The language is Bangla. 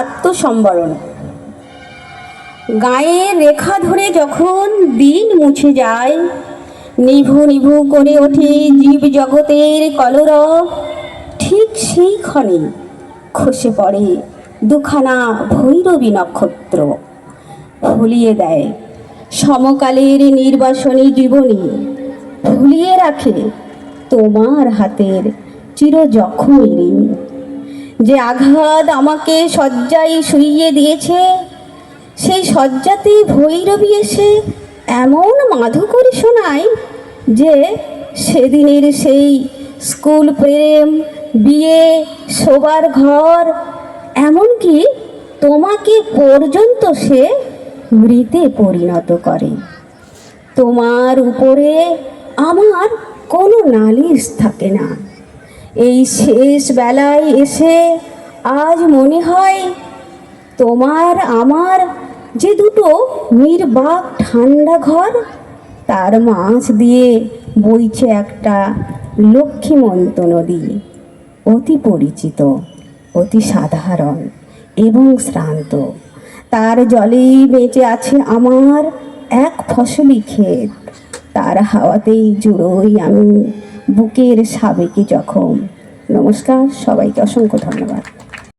আত্মসম্বরণ। গায়ের রেখা ধরে যখন দিন মুছে যায়, নিভু নিভু করে ওঠে জীব জগতের কলরব, ঠিক সেই ক্ষণে খসে পড়ে দুখানা ভৈরবী নক্ষত্র, ভুলিয়ে দেয় সমকালের নির্বাসনী জীবনী, ভুলিয়ে রাখে তোমার হাতের চির জখমী ঋণ। যে আঘাত আমাকে শয্যায় শুইয়ে দিয়েছে, সেই শয্যাতেই ভৈরবী এসে এমন মাধুকরী শোনায় যে সেদিনের সেই স্কুল প্রেম, বিয়ে, শোবার ঘর, এমনকি তোমাকে পর্যন্ত সে মৃতে পরিণত করে। তোমার উপরে আমার কোনো নালিশ থাকে না। এই শেষ বেলায় এসে আজ মনে হয় তোমার আমার যে দুটো নির্বাক ঠান্ডা ঘর, তার মাঝ দিয়ে বইছে একটা লক্ষ্মীমন্ত নদী, অতি পরিচিত, অতি সাধারণ এবং শ্রান্ত। তার জলেই বেঁচে আছে আমার এক ফসলি ক্ষেত, তার হাওয়াতেই জুড়োই আমি বুকের সাবেকি জখম। নমস্কার, সবাইকে অসংখ্য ধন্যবাদ।